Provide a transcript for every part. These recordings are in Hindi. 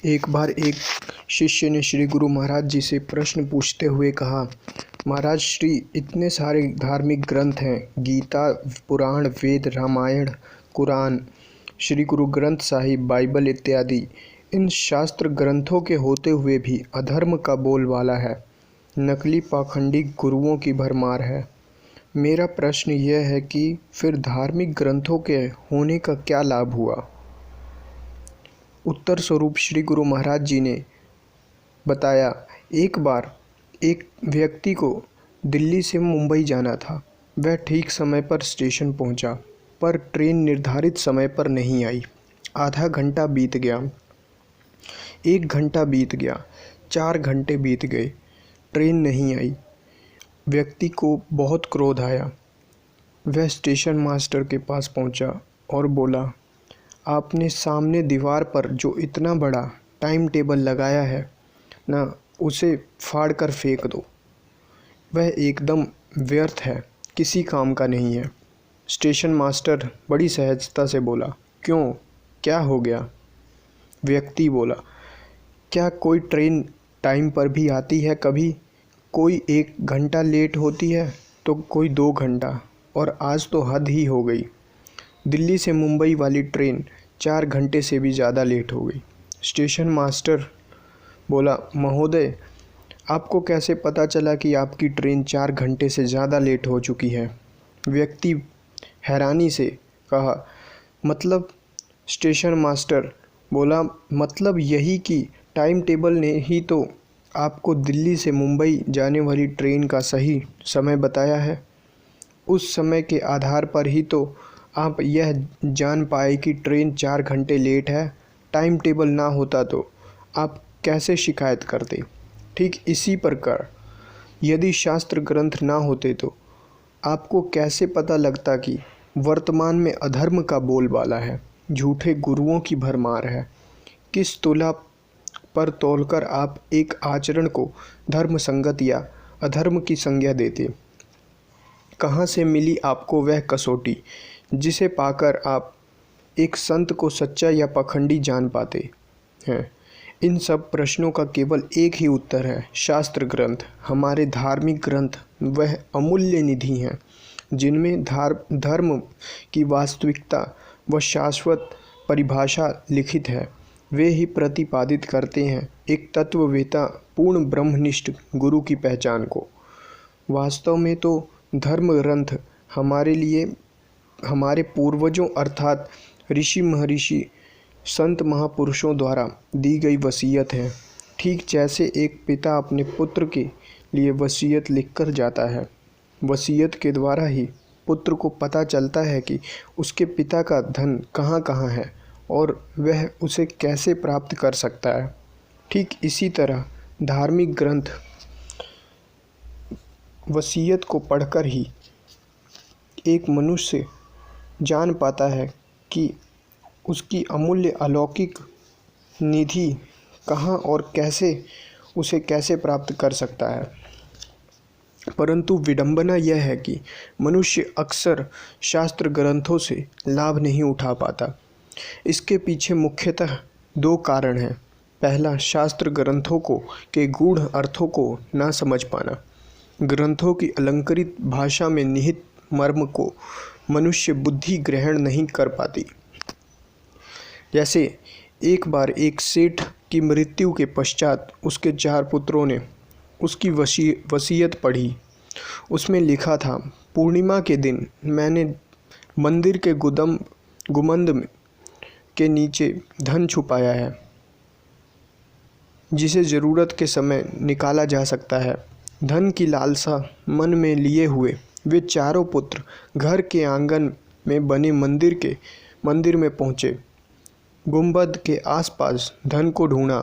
एक बार एक शिष्य ने श्री गुरु महाराज जी से प्रश्न पूछते हुए कहा, महाराज श्री, इतने सारे धार्मिक ग्रंथ हैं, गीता, पुराण, वेद, रामायण, कुरान, श्री गुरु ग्रंथ साहिब, बाइबल इत्यादि। इन शास्त्र ग्रंथों के होते हुए भी अधर्म का बोलबाला है, नकली पाखंडी गुरुओं की भरमार है। मेरा प्रश्न यह है कि फिर धार्मिक ग्रंथों के होने का क्या लाभ हुआ? उत्तर स्वरूप श्री गुरु महाराज जी ने बताया, एक बार एक व्यक्ति को दिल्ली से मुंबई जाना था। वह ठीक समय पर स्टेशन पहुंचा, पर ट्रेन निर्धारित समय पर नहीं आई। आधा घंटा बीत गया, 1 घंटा बीत गया, 4 घंटे बीत गए, ट्रेन नहीं आई। व्यक्ति को बहुत क्रोध आया। वह स्टेशन मास्टर के पास पहुंचा और बोला, आपने सामने दीवार पर जो इतना बड़ा टाइम टेबल लगाया है ना, उसे फाड़ कर फेंक दो। वह एकदम व्यर्थ है, किसी काम का नहीं है। स्टेशन मास्टर बड़ी सहजता से बोला, क्यों, क्या हो गया? व्यक्ति बोला, क्या कोई ट्रेन टाइम पर भी आती है? कभी कोई 1 घंटा लेट होती है तो कोई 2 घंटा, और आज तो हद ही हो गई। दिल्ली से मुंबई वाली ट्रेन 4 घंटे से भी ज़्यादा लेट हो गई। स्टेशन मास्टर बोला, महोदय, आपको कैसे पता चला कि आपकी ट्रेन 4 घंटे से ज़्यादा लेट हो चुकी है? व्यक्ति हैरानी से कहा, मतलब? स्टेशन मास्टर बोला, मतलब यही कि टाइम टेबल ने ही तो आपको दिल्ली से मुंबई जाने वाली ट्रेन का सही समय बताया है। उस समय के आधार पर ही तो आप यह जान पाए कि ट्रेन 4 घंटे लेट है। टाइम टेबल ना होता तो आप कैसे शिकायत करते? ठीक इसी प्रकार यदि शास्त्र ग्रंथ ना होते तो आपको कैसे पता लगता कि वर्तमान में अधर्म का बोलबाला है, झूठे गुरुओं की भरमार है? किस तुला पर तौलकर आप एक आचरण को धर्म संगत या अधर्म की संज्ञा देते? कहाँ से मिली आपको वह कसौटी जिसे पाकर आप एक संत को सच्चा या पाखंडी जान पाते हैं? इन सब प्रश्नों का केवल एक ही उत्तर है, शास्त्र ग्रंथ। हमारे धार्मिक ग्रंथ वह अमूल्य निधि हैं जिनमें धर्म की वास्तविकता व शाश्वत परिभाषा लिखित है। वे ही प्रतिपादित करते हैं एक तत्ववेता पूर्ण ब्रह्मनिष्ठ गुरु की पहचान को। वास्तव में तो धर्म ग्रंथ हमारे लिए हमारे पूर्वजों अर्थात ऋषि महर्षि संत महापुरुषों द्वारा दी गई वसीयत है। ठीक जैसे एक पिता अपने पुत्र के लिए वसीयत लिखकर जाता है, वसीयत के द्वारा ही पुत्र को पता चलता है कि उसके पिता का धन कहाँ कहाँ है और वह उसे कैसे प्राप्त कर सकता है। ठीक इसी तरह धार्मिक ग्रंथ वसीयत को पढ़कर ही एक मनुष्य जान पाता है कि उसकी अमूल्य अलौकिक निधि कहाँ और कैसे उसे कैसे प्राप्त कर सकता है। परंतु विडंबना यह है कि मनुष्य अक्सर शास्त्र ग्रंथों से लाभ नहीं उठा पाता। इसके पीछे मुख्यतः 2 कारण हैं। पहला, शास्त्र ग्रंथों के गूढ़ अर्थों को ना समझ पाना। ग्रंथों की अलंकृत भाषा में निहित मर्म को मनुष्य बुद्धि ग्रहण नहीं कर पाती। जैसे एक बार एक सेठ की मृत्यु के पश्चात उसके 4 पुत्रों ने उसकी वसीयत पढ़ी। उसमें लिखा था, पूर्णिमा के दिन मैंने मंदिर के गुंबद के नीचे धन छुपाया है, जिसे ज़रूरत के समय निकाला जा सकता है। धन की लालसा मन में लिए हुए वे चारों पुत्र घर के आंगन में बने मंदिर में पहुँचे। गुंबद के आसपास धन को ढूंढा।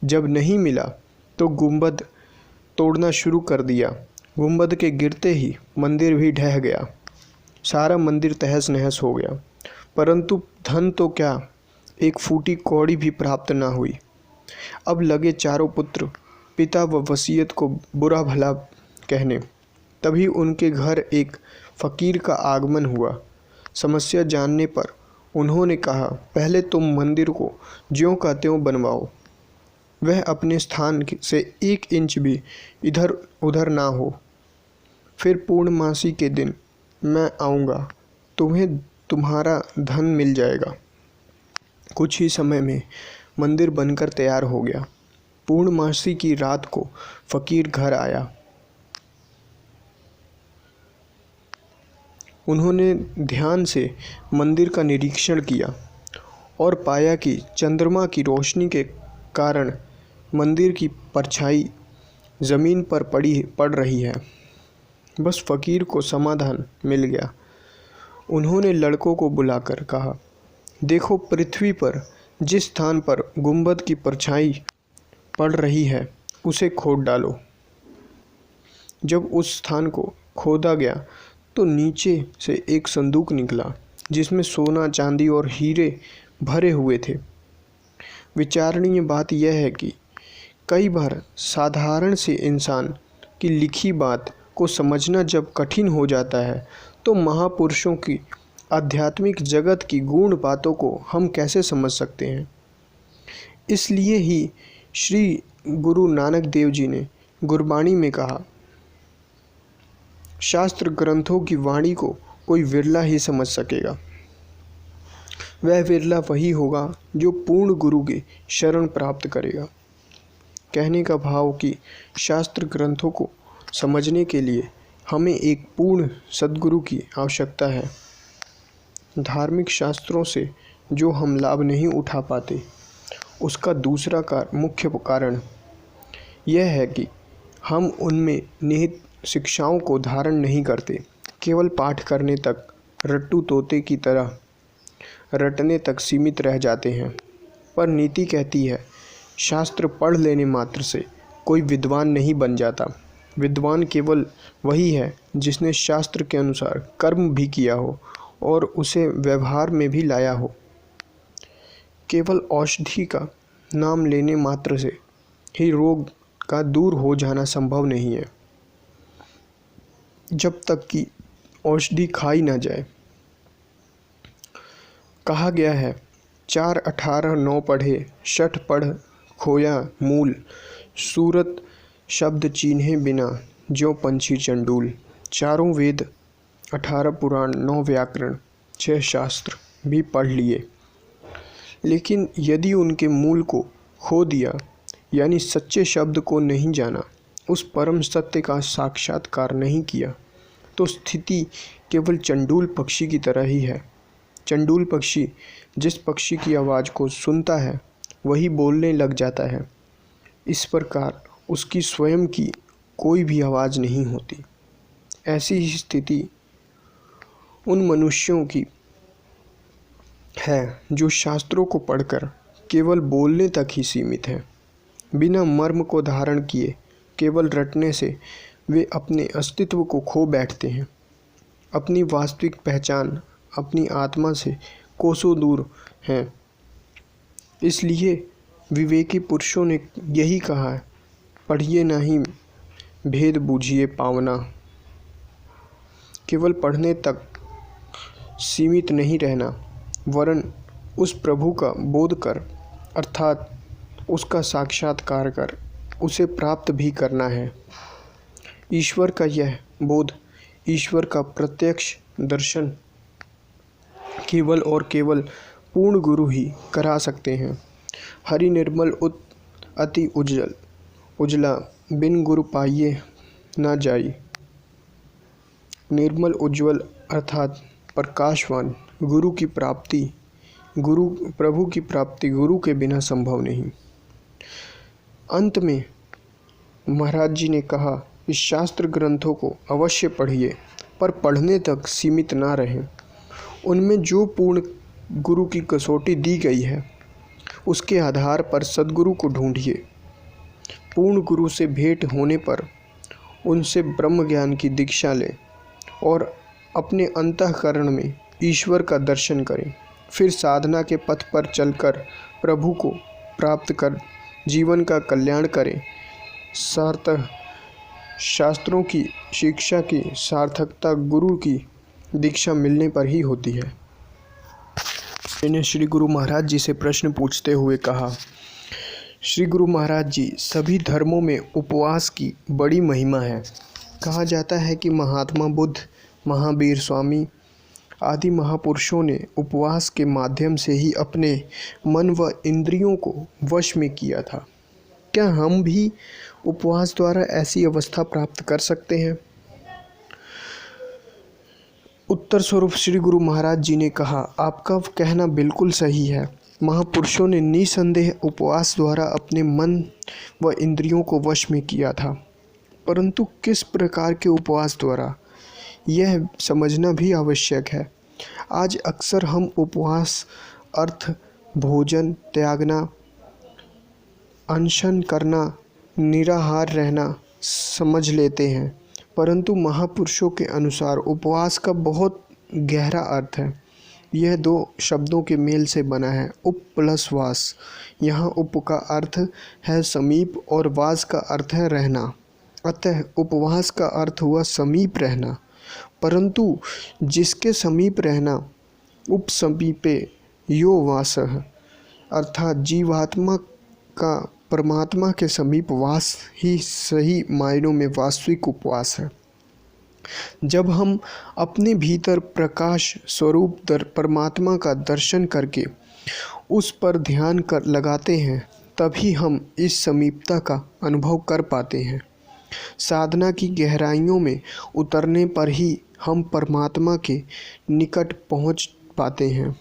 जब नहीं मिला तो गुंबद तोड़ना शुरू कर दिया। गुंबद के गिरते ही मंदिर भी ढह गया, सारा मंदिर तहस नहस हो गया। परंतु धन तो क्या, एक फूटी कौड़ी भी प्राप्त ना हुई। अब लगे चारों पुत्र पिता व वसीयत को बुरा भला कहने। तभी उनके घर एक फ़कीर का आगमन हुआ। समस्या जानने पर उन्होंने कहा, पहले तुम मंदिर को ज्यों का त्यों बनवाओ, वह अपने स्थान से 1 इंच भी इधर उधर ना हो। फिर पूर्णमासी के दिन मैं आऊँगा, तुम्हें तुम्हारा धन मिल जाएगा। कुछ ही समय में मंदिर बनकर तैयार हो गया। पूर्णमासी की रात को फकीर घर आया। उन्होंने ध्यान से मंदिर का निरीक्षण किया और पाया कि चंद्रमा की रोशनी के कारण मंदिर की परछाई ज़मीन पर पड़ रही है। बस फकीर को समाधान मिल गया। उन्होंने लड़कों को बुलाकर कहा, देखो, पृथ्वी पर जिस स्थान पर गुंबद की परछाई पड़ रही है उसे खोद डालो। जब उस स्थान को खोदा गया तो नीचे से एक संदूक निकला जिसमें सोना, चांदी और हीरे भरे हुए थे। विचारणीय बात यह है कि कई बार साधारण से इंसान की लिखी बात को समझना जब कठिन हो जाता है तो महापुरुषों की आध्यात्मिक जगत की गूढ़ बातों को हम कैसे समझ सकते हैं। इसलिए ही श्री गुरु नानक देव जी ने गुरबाणी में कहा, शास्त्र ग्रंथों की वाणी को कोई विरला ही समझ सकेगा। वह विरला वही होगा जो पूर्ण गुरु की शरण प्राप्त करेगा। कहने का भाव कि शास्त्र ग्रंथों को समझने के लिए हमें एक पूर्ण सद्गुरु की आवश्यकता है। धार्मिक शास्त्रों से जो हम लाभ नहीं उठा पाते, उसका दूसरा मुख्य कारण यह है कि हम उनमें निहित शिक्षाओं को धारण नहीं करते। केवल पाठ करने तक, रट्टू तोते की तरह रटने तक सीमित रह जाते हैं। पर नीति कहती है, शास्त्र पढ़ लेने मात्र से कोई विद्वान नहीं बन जाता। विद्वान केवल वही है जिसने शास्त्र के अनुसार कर्म भी किया हो और उसे व्यवहार में भी लाया हो। केवल औषधि का नाम लेने मात्र से ही रोग का दूर हो जाना संभव नहीं है, जब तक कि औषधि खाई ना जाए। कहा गया है, 4 18 9 पढ़े, 6 पढ़ खोया मूल, सूरत शब्द चीन्हे बिना ज्यों पंछी चंडूल। 4 वेद, 18 पुराण, 9 व्याकरण, 6 शास्त्र भी पढ़ लिए, लेकिन यदि उनके मूल को खो दिया, यानी सच्चे शब्द को नहीं जाना, उस परम सत्य का साक्षात्कार नहीं किया, तो स्थिति केवल चंडूल पक्षी की तरह ही है। चंडूल पक्षी जिस पक्षी की आवाज़ को सुनता है वही बोलने लग जाता है। इस प्रकार उसकी स्वयं की कोई भी आवाज़ नहीं होती। ऐसी ही स्थिति उन मनुष्यों की है जो शास्त्रों को पढ़कर केवल बोलने तक ही सीमित है। बिना मर्म को धारण किए केवल रटने से वे अपने अस्तित्व को खो बैठते हैं। अपनी वास्तविक पहचान अपनी आत्मा से कोसों दूर हैं। इसलिए विवेकी पुरुषों ने यही कहा है, पढ़िए नहीं भेद बूझिए पावना। केवल पढ़ने तक सीमित नहीं रहना, वरन उस प्रभु का बोध कर, अर्थात उसका साक्षात्कार कर उसे प्राप्त भी करना है। ईश्वर का यह बोध, ईश्वर का प्रत्यक्ष दर्शन केवल और केवल पूर्ण गुरु ही करा सकते हैं। हरि निर्मल अति उजला, बिन गुरु पाइए ना जाई। निर्मल उज्ज्वल अर्थात प्रकाशवान गुरु की प्राप्ति, प्रभु की प्राप्ति गुरु के बिना संभव नहीं। अंत में महाराज जी ने कहा, इस शास्त्र ग्रंथों को अवश्य पढ़िए, पर पढ़ने तक सीमित ना रहें। उनमें जो पूर्ण गुरु की कसौटी दी गई है उसके आधार पर सद्गुरु को ढूंढिए। पूर्ण गुरु से भेंट होने पर उनसे ब्रह्म ज्ञान की दीक्षा लें और अपने अंतःकरण में ईश्वर का दर्शन करें। फिर साधना के पथ पर चलकर प्रभु को प्राप्त कर जीवन का कल्याण करें। सार्थक शास्त्रों की शिक्षा की सार्थकता गुरु की दीक्षा मिलने पर ही होती है। मैंने श्री गुरु महाराज जी से प्रश्न पूछते हुए कहा, श्री गुरु महाराज जी, सभी धर्मों में उपवास की बड़ी महिमा है। कहा जाता है कि महात्मा बुद्ध, महावीर स्वामी आदि महापुरुषों ने उपवास के माध्यम से ही अपने मन व इंद्रियों को वश में किया था। क्या हम भी उपवास द्वारा ऐसी अवस्था प्राप्त कर सकते हैं? उत्तर स्वरूप श्री गुरु महाराज जी ने कहा, आपका कहना बिल्कुल सही है। महापुरुषों ने निसंदेह उपवास द्वारा अपने मन व इंद्रियों को वश में किया था, परंतु किस प्रकार के उपवास द्वारा, यह समझना भी आवश्यक है। आज अक्सर हम उपवास अर्थ भोजन त्यागना, अनशन करना, निराहार रहना समझ लेते हैं, परंतु महापुरुषों के अनुसार उपवास का बहुत गहरा अर्थ है। यह दो शब्दों के मेल से बना है, उप प्लस वास। यहाँ उप का अर्थ है समीप और वास का अर्थ है रहना। अतः उपवास का अर्थ हुआ समीप रहना, परंतु जिसके समीप रहना, उप समीपे यो वासः, अर्थात जीवात्मा का परमात्मा के समीप वास ही सही मायनों में वास्तविक उपवास है। जब हम अपने भीतर प्रकाश स्वरूप परमात्मा का दर्शन करके उस पर ध्यान लगाते हैं, तभी हम इस समीपता का अनुभव कर पाते हैं। साधना की गहराइयों में उतरने पर ही हम परमात्मा के निकट पहुंच पाते हैं।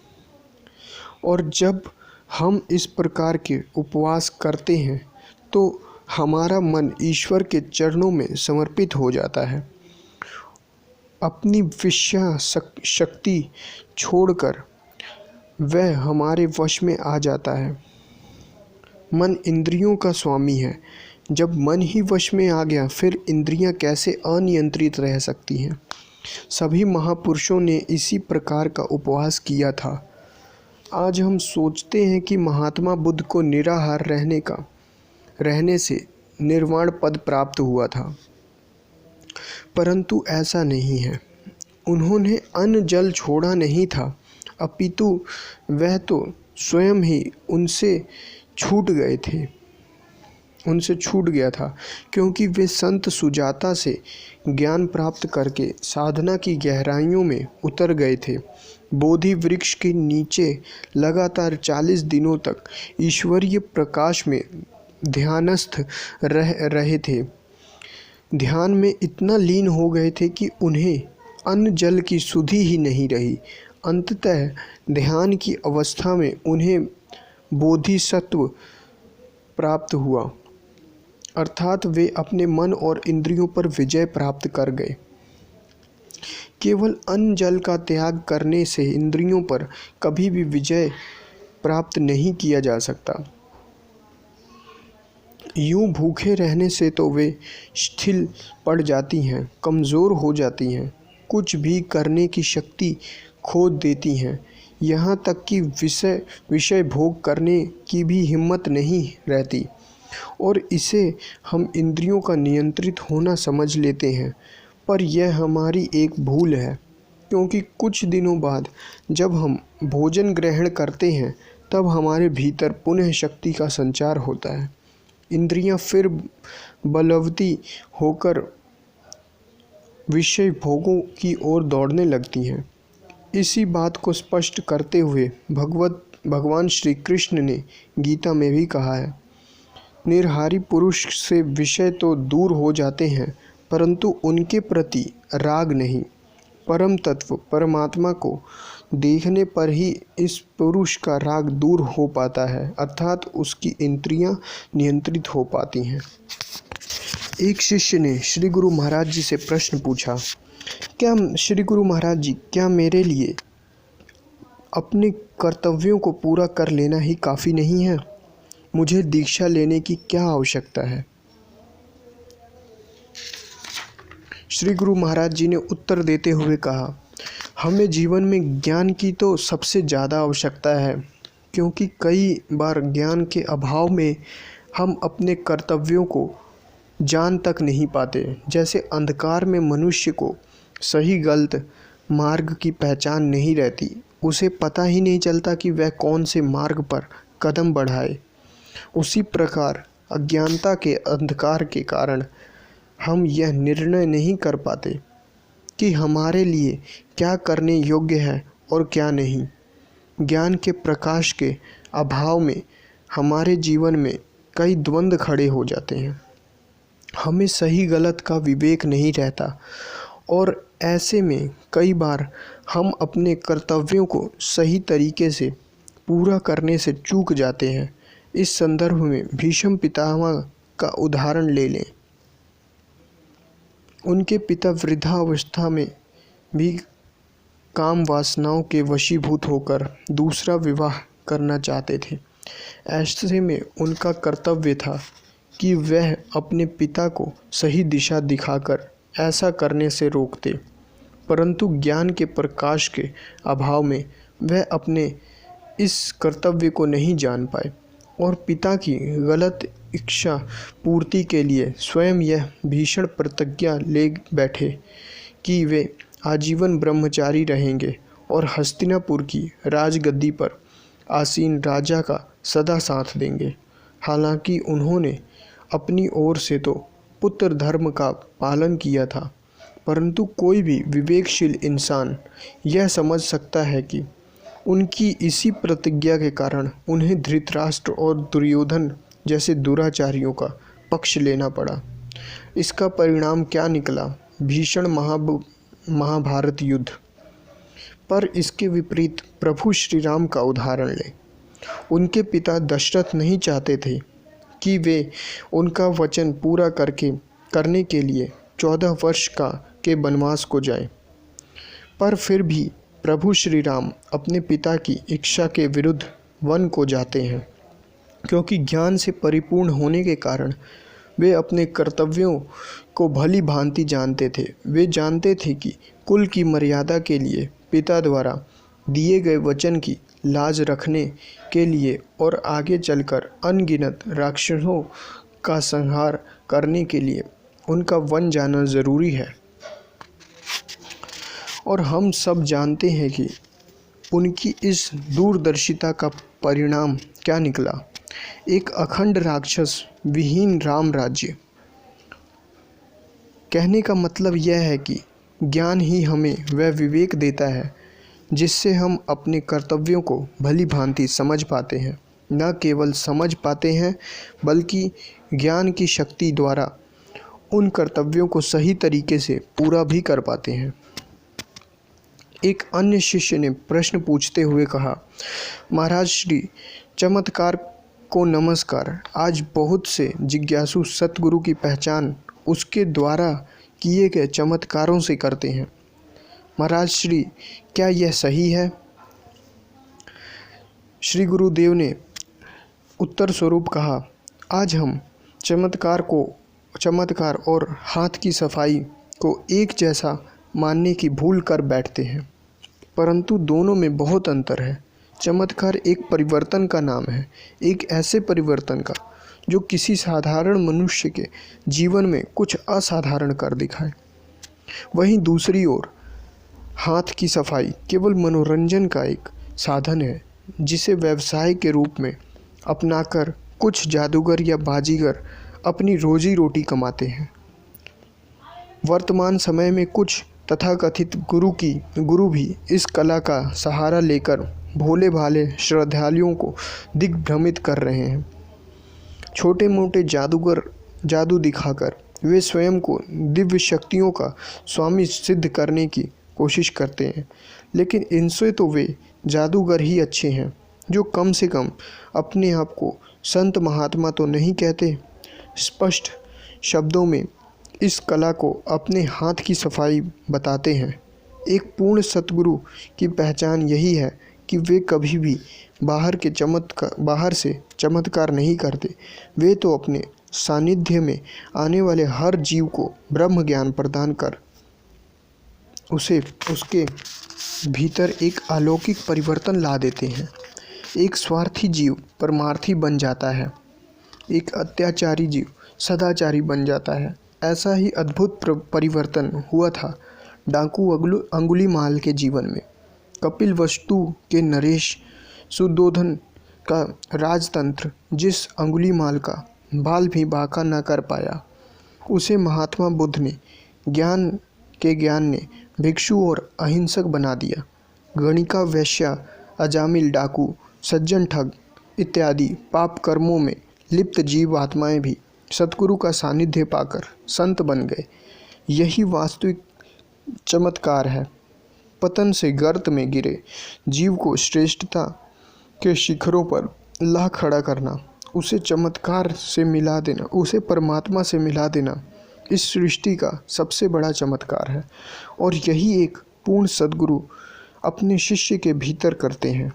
और जब हम इस प्रकार के उपवास करते हैं तो हमारा मन ईश्वर के चरणों में समर्पित हो जाता है। अपनी विषय शक्ति छोड़कर वह हमारे वश में आ जाता है। मन इंद्रियों का स्वामी है। जब मन ही वश में आ गया, फिर इंद्रियां कैसे अनियंत्रित रह सकती हैं? सभी महापुरुषों ने इसी प्रकार का उपवास किया था। आज हम सोचते हैं कि महात्मा बुद्ध को निराहार रहने से निर्वाण पद प्राप्त हुआ था, परंतु ऐसा नहीं है। उन्होंने अन्न जल छोड़ा नहीं था, अपितु वह तो स्वयं ही उनसे छूट गया था, क्योंकि वे संत सुजाता से ज्ञान प्राप्त करके साधना की गहराइयों में उतर गए थे। बोधि वृक्ष के नीचे लगातार 40 दिनों तक ईश्वरीय प्रकाश में ध्यानस्थ रहे थे। ध्यान में इतना लीन हो गए थे कि उन्हें अन्न जल की सुधि ही नहीं रही। अंततः ध्यान की अवस्था में उन्हें बोधिसत्व प्राप्त हुआ, अर्थात वे अपने मन और इंद्रियों पर विजय प्राप्त कर गए। केवल अन्न जल का त्याग करने से इंद्रियों पर कभी भी विजय प्राप्त नहीं किया जा सकता। यूं भूखे रहने से तो वे शिथिल पड़ जाती हैं, कमज़ोर हो जाती हैं, कुछ भी करने की शक्ति खो देती हैं, यहाँ तक कि विषय भोग करने की भी हिम्मत नहीं रहती। और इसे हम इंद्रियों का नियंत्रित होना समझ लेते हैं, पर यह हमारी एक भूल है, क्योंकि कुछ दिनों बाद जब हम भोजन ग्रहण करते हैं, तब हमारे भीतर पुनः शक्ति का संचार होता है। इंद्रियां फिर बलवती होकर विषय भोगों की ओर दौड़ने लगती हैं। इसी बात को स्पष्ट करते हुए भगवान श्री कृष्ण ने गीता में भी कहा है, निरहारी पुरुष से विषय तो दूर हो जाते हैं, परंतु उनके प्रति राग नहीं। परम तत्व परमात्मा को देखने पर ही इस पुरुष का राग दूर हो पाता है, अर्थात उसकी इंद्रियां नियंत्रित हो पाती हैं। एक शिष्य ने श्री गुरु महाराज जी से प्रश्न पूछा, क्या श्री गुरु महाराज जी, क्या मेरे लिए अपने कर्तव्यों को पूरा कर लेना ही काफ़ी नहीं है? मुझे दीक्षा लेने की क्या आवश्यकता है? श्री गुरु महाराज जी ने उत्तर देते हुए कहा, हमें जीवन में ज्ञान की तो सबसे ज़्यादा आवश्यकता है, क्योंकि कई बार ज्ञान के अभाव में हम अपने कर्तव्यों को जान तक नहीं पाते। जैसे अंधकार में मनुष्य को सही गलत मार्ग की पहचान नहीं रहती, उसे पता ही नहीं चलता कि वह कौन से मार्ग पर कदम बढ़ाए। उसी प्रकार अज्ञानता के अंधकार के कारण हम यह निर्णय नहीं कर पाते कि हमारे लिए क्या करने योग्य है और क्या नहीं। ज्ञान के प्रकाश के अभाव में हमारे जीवन में कई द्वंद्व खड़े हो जाते हैं। हमें सही गलत का विवेक नहीं रहता और ऐसे में कई बार हम अपने कर्तव्यों को सही तरीके से पूरा करने से चूक जाते हैं। इस संदर्भ में भीष्म पितामह का उदाहरण ले लें। उनके पिता वृद्धावस्था में भी काम वासनाओं के वशीभूत होकर दूसरा विवाह करना चाहते थे। ऐसे में उनका कर्तव्य था कि वह अपने पिता को सही दिशा दिखाकर ऐसा करने से रोकते, परंतु ज्ञान के प्रकाश के अभाव में वह अपने इस कर्तव्य को नहीं जान पाए और पिता की गलत इच्छा पूर्ति के लिए स्वयं यह भीषण प्रतिज्ञा ले बैठे कि वे आजीवन ब्रह्मचारी रहेंगे और हस्तिनापुर की राजगद्दी पर आसीन राजा का सदा साथ देंगे। हालांकि उन्होंने अपनी ओर से तो पुत्र धर्म का पालन किया था, परंतु कोई भी विवेकशील इंसान यह समझ सकता है कि उनकी इसी प्रतिज्ञा के कारण उन्हें धृतराष्ट्र और दुर्योधन जैसे दुराचारियों का पक्ष लेना पड़ा। इसका परिणाम क्या निकला? भीषण महाभारत युद्ध। पर इसके विपरीत प्रभु श्री राम का उदाहरण लें। उनके पिता दशरथ नहीं चाहते थे कि वे उनका वचन पूरा करने के लिए 14 वर्ष के वनवास को जाएं, पर फिर भी प्रभु श्री राम अपने पिता की इच्छा के विरुद्ध वन को जाते हैं, क्योंकि ज्ञान से परिपूर्ण होने के कारण वे अपने कर्तव्यों को भली भांति जानते थे। वे जानते थे कि कुल की मर्यादा के लिए पिता द्वारा दिए गए वचन की लाज रखने के लिए और आगे चलकर अनगिनत राक्षसों का संहार करने के लिए उनका वन जाना जरूरी है। और हम सब जानते हैं कि उनकी इस दूरदर्शिता का परिणाम क्या निकला। एक अखंड राक्षस विहीन राम राज्य। कहने का मतलब यह है कि ज्ञान ही हमें वह विवेक देता है जिससे हम अपने कर्तव्यों को भली भांति समझ पाते हैं। न केवल समझ पाते हैं बल्कि ज्ञान की शक्ति द्वारा उन कर्तव्यों को सही तरीके से पूरा भी कर पाते हैं। एक अन्य शिष्य ने प्रश्न पूछते हुए कहा, महाराज श्री चमत्कार को नमस्कार। आज बहुत से जिज्ञासु सतगुरु की पहचान उसके द्वारा किए गए चमत्कारों से करते हैं। महाराज श्री, क्या यह सही है? श्री गुरुदेव ने उत्तर स्वरूप कहा, आज हम चमत्कार और हाथ की सफाई को एक जैसा मानने की भूल कर बैठते हैं, परंतु दोनों में बहुत अंतर है। चमत्कार एक परिवर्तन का नाम है, एक ऐसे परिवर्तन का जो किसी साधारण मनुष्य के जीवन में कुछ असाधारण कर दिखाए। वहीं दूसरी ओर हाथ की सफाई केवल मनोरंजन का एक साधन है जिसे व्यवसाय के रूप में अपनाकर कुछ जादूगर या बाजीगर अपनी रोजी रोटी कमाते हैं। वर्तमान समय में कुछ तथाकथित गुरु भी इस कला का सहारा लेकर भोले भाले श्रद्धालुओं को दिग्भ्रमित कर रहे हैं। छोटे मोटे जादू दिखाकर वे स्वयं को दिव्य शक्तियों का स्वामी सिद्ध करने की कोशिश करते हैं, लेकिन इनसे तो वे जादूगर ही अच्छे हैं जो कम से कम अपने आप को संत महात्मा तो नहीं कहते। स्पष्ट शब्दों में इस कला को अपने हाथ की सफाई बताते हैं। एक पूर्ण सतगुरु की पहचान यही है कि वे कभी भी बाहर से चमत्कार नहीं करते। वे तो अपने सानिध्य में आने वाले हर जीव को ब्रह्म ज्ञान प्रदान कर उसे उसके भीतर एक अलौकिक परिवर्तन ला देते हैं। एक स्वार्थी जीव परमार्थी बन जाता है, एक अत्याचारी जीव सदाचारी बन जाता है। ऐसा ही अद्भुत परिवर्तन हुआ था डाकू अंगुलीमाल के जीवन में, कपिलवस्तु के नरेश, सुद्धोधन का राजतंत्र जिस अंगुलीमाल का बाल भी बांका न कर पाया, उसे महात्मा बुद्ध ने ज्ञान ने भिक्षु और अहिंसक बना दिया। गणिका, वेश्या, अजामिल, डाकू, सज्जन, ठग इत्यादि पाप कर्मों में लिप्त जीव आत्माएं भी सतगुरु का सानिध्य पाकर संत बन गए। यही वास्तविक चमत्कार है। पतन से गर्त में गिरे जीव को श्रेष्ठता के शिखरों पर ला खड़ा करना, उसे चमत्कार से मिला देना, उसे परमात्मा से मिला देना इस सृष्टि का सबसे बड़ा चमत्कार है। और यही एक पूर्ण सद्गुरु अपने शिष्य के भीतर करते हैं।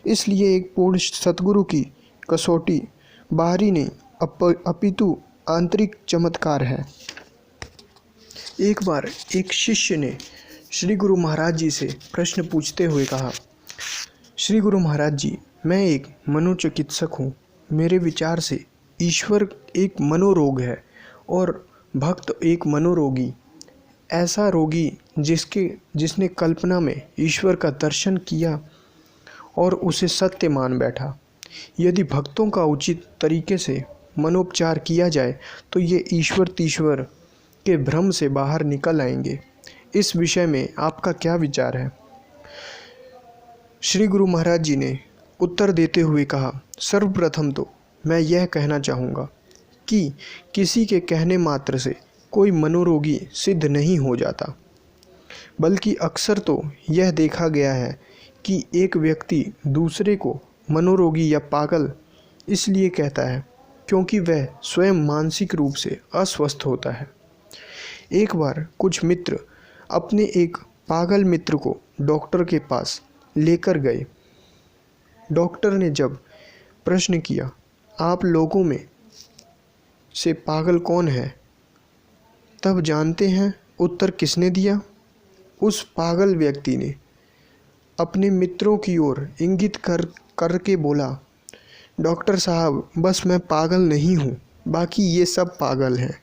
इसलिए एक पूर्ण सद्गुरु की कसौटी बाहरी नहीं अपितु आंतरिक चमत्कार है। एक बार एक शिष्य ने श्री गुरु महाराज जी से प्रश्न पूछते हुए कहा, श्री गुरु महाराज जी, मैं एक मनोचिकित्सक हूँ। मेरे विचार से ईश्वर एक मनोरोग है और भक्त एक मनोरोगी। ऐसा रोगी जिसने कल्पना में ईश्वर का दर्शन किया और उसे सत्य मान बैठा। यदि भक्तों का उचित तरीके से मनोपचार किया जाए तो ये ईश्वर तीश्वर के भ्रम से बाहर निकल आएंगे। इस विषय में आपका क्या विचार है? श्री गुरु महाराज जी ने उत्तर देते हुए कहा, सर्वप्रथम तो मैं यह कहना चाहूँगा कि किसी के कहने मात्र से कोई मनोरोगी सिद्ध नहीं हो जाता, बल्कि अक्सर तो यह देखा गया है कि एक व्यक्ति दूसरे को मनोरोगी या पागल इसलिए कहता है क्योंकि वह स्वयं मानसिक रूप से अस्वस्थ होता है। एक बार कुछ मित्र अपने एक पागल मित्र को डॉक्टर के पास लेकर गए। डॉक्टर ने जब प्रश्न किया, आप लोगों में से पागल कौन है, तब जानते हैं उत्तर किसने दिया? उस पागल व्यक्ति ने अपने मित्रों की ओर इंगित करके बोला, डॉक्टर साहब, बस मैं पागल नहीं हूँ, बाकी ये सब पागल हैं।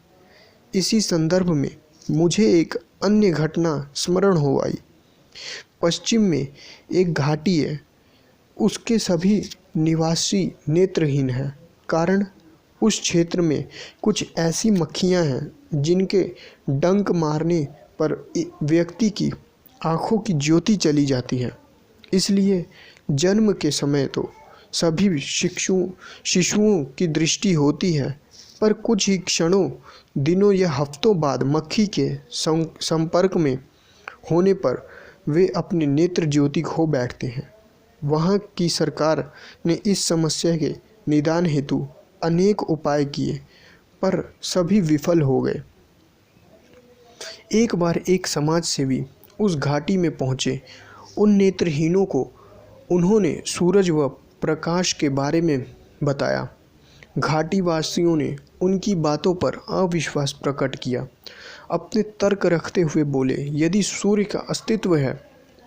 इसी संदर्भ में मुझे एक अन्य घटना स्मरण हो आई। पश्चिम में एक घाटी है, उसके सभी निवासी नेत्रहीन हैं। कारण उस क्षेत्र में कुछ ऐसी मक्खियां हैं जिनके डंक मारने पर व्यक्ति की आँखों की ज्योति चली जाती है। इसलिए जन्म के समय तो सभी शिशुओं की दृष्टि होती है, पर कुछ ही क्षणों, दिनों या हफ्तों बाद मक्खी के संपर्क में होने पर वे अपनी नेत्र ज्योति खो बैठते हैं। वहाँ की सरकार ने इस समस्या के निदान हेतु अनेक उपाय किए, पर सभी विफल हो गए। एक बार एक समाज सेवी उस घाटी में पहुँचे। उन नेत्रहीनों को उन्होंने सूरज व प्रकाश के बारे में बताया। घाटी वासियों ने उनकी बातों पर अविश्वास प्रकट किया। अपने तर्क रखते हुए बोले, यदि सूर्य का अस्तित्व है,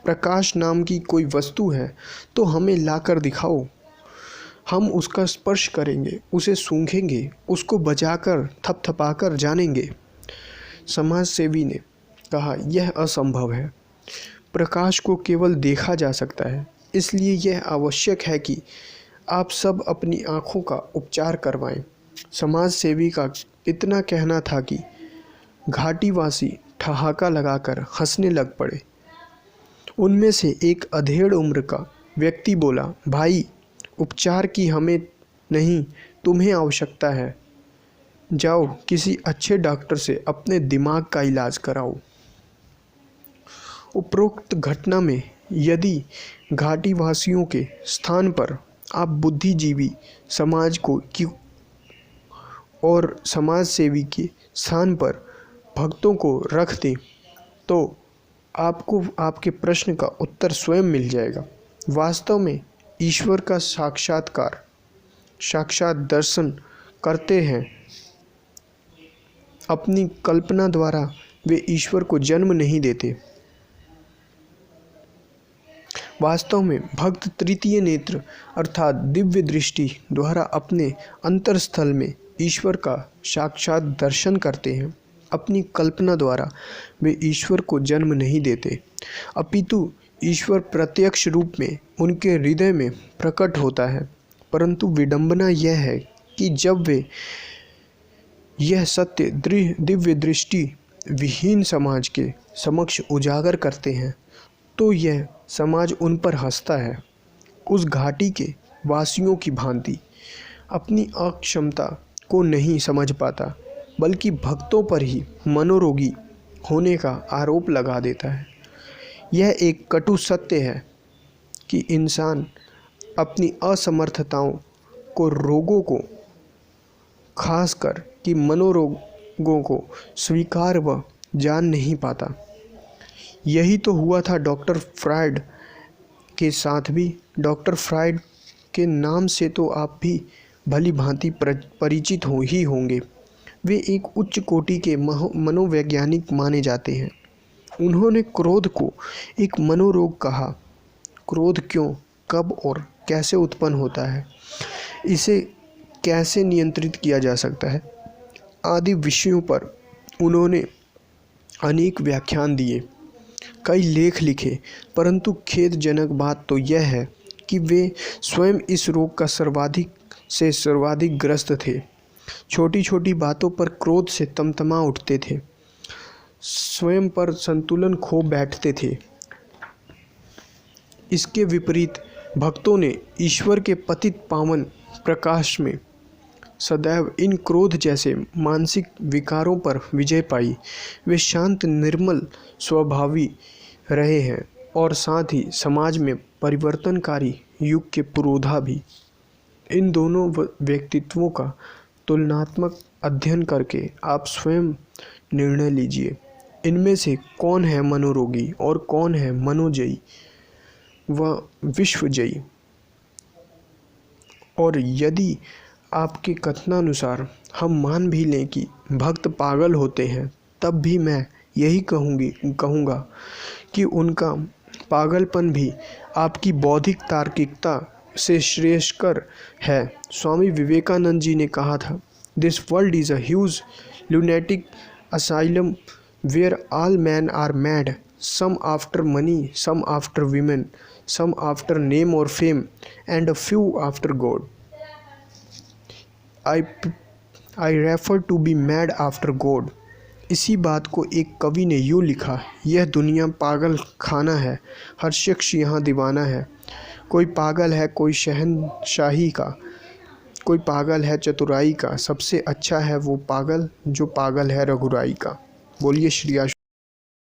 प्रकाश नाम की कोई वस्तु है, तो हमें लाकर दिखाओ। हम उसका स्पर्श करेंगे, उसे सूंघेंगे, उसको बजाकर थपथपाकर जानेंगे। समाज सेवी ने कहा, यह असंभव है। प्रकाश को केवल देखा जा सकता है, इसलिए यह आवश्यक है कि आप सब अपनी आँखों का उपचार करवाएं। समाज सेवी का इतना कहना था कि घाटीवासी ठहाका लगाकर हंसने लग पड़े। उनमें से एक अधेड़ उम्र का व्यक्ति बोला, भाई, उपचार की हमें नहीं, तुम्हें आवश्यकता है। जाओ किसी अच्छे डॉक्टर से अपने दिमाग का इलाज कराओ। उपरोक्त घटना में यदि घाटीवासियों के स्थान पर आप बुद्धिजीवी समाज को और समाज सेवी के स्थान पर भक्तों को रख दें, तो आपको आपके प्रश्न का उत्तर स्वयं मिल जाएगा। वास्तव में ईश्वर का साक्षात दर्शन करते हैं। अपनी कल्पना द्वारा वे ईश्वर को जन्म नहीं देते। वास्तव में भक्त तृतीय नेत्र अर्थात दिव्य दृष्टि द्वारा अपने अंतरस्थल में ईश्वर का साक्षात दर्शन करते हैं। अपनी कल्पना द्वारा वे ईश्वर को जन्म नहीं देते, अपितु ईश्वर प्रत्यक्ष रूप में उनके हृदय में प्रकट होता है। परंतु विडंबना यह है कि जब वे यह सत्य दिव्य दृष्टि विहीन समाज के समक्ष उजागर करते हैं तो यह समाज उन पर हंसता है। उस घाटी के वासियों की भांति अपनी अक्षमता को नहीं समझ पाता, बल्कि भक्तों पर ही मनोरोगी होने का आरोप लगा देता है। यह एक कटु सत्य है कि इंसान अपनी असमर्थताओं को, रोगों को, खासकर कि मनोरोगों को स्वीकार व जान नहीं पाता। यही तो हुआ था डॉक्टर फ्रायड के साथ भी। डॉक्टर फ्रायड के नाम से तो आप भी भली भांति परिचित होंगे। वे एक उच्च कोटि के मनोवैज्ञानिक माने जाते हैं। उन्होंने क्रोध को एक मनोरोग कहा। क्रोध क्यों, कब और कैसे उत्पन्न होता है, इसे कैसे नियंत्रित किया जा सकता है, आदि विषयों पर उन्होंने अनेक व्याख्यान दिए, कई लेख लिखे। परंतु खेदजनक बात तो यह है कि वे स्वयं इस रोग का सर्वाधिक ग्रस्त थे। छोटी छोटी बातों पर क्रोध से तमतमा उठते थे, स्वयं पर संतुलन खो बैठते थे। इसके विपरीत भक्तों ने ईश्वर के पतित पावन प्रकाश में सदैव इन क्रोध जैसे मानसिक विकारों पर विजय पाई। वे शांत निर्मल स्वभावी रहे हैं और साथ ही समाज में परिवर्तनकारी युग के पुरोधा भी। इन दोनों व्यक्तित्वों का तुलनात्मक अध्ययन करके आप स्वयं निर्णय लीजिए, इनमें से कौन है मनोरोगी और कौन है मनोजयी व विश्वजयी। और यदि आपके कथनानुसार हम मान भी लें कि भक्त पागल होते हैं, तब भी मैं यही कहूँगा कि उनका पागलपन भी आपकी बौद्धिक तार्किकता से श्रेयस्कर है। स्वामी विवेकानंद जी ने कहा था, this world is a huge lunatic asylum where all men are mad, some after money, some after women, some after name or fame, and a few after God. I refer to be mad after God. इसी बात को एक कवि ने यूँ लिखा, यह दुनिया पागल खाना है, हर शख्स यहाँ दीवाना है। कोई पागल है कोई शहनशाही का, कोई पागल है चतुराई का, सबसे अच्छा है वो पागल जो पागल है रघुराई का। बोलिए श्री